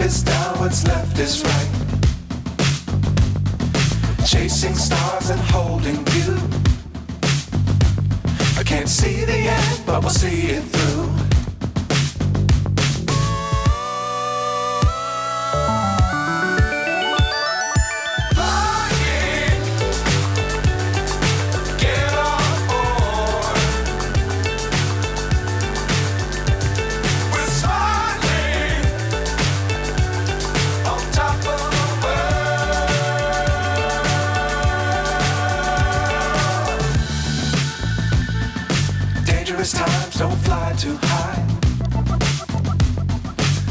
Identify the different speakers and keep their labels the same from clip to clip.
Speaker 1: is down, what's left is right. Chasing stars and holding you. I can't see the end, but we'll see it through. Times don't fly too high.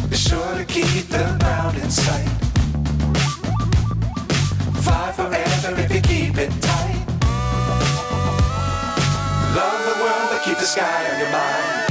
Speaker 1: Be sure to keep the ground in sight. Fly forever if you keep it tight. Love the world, but keep the sky on your mind.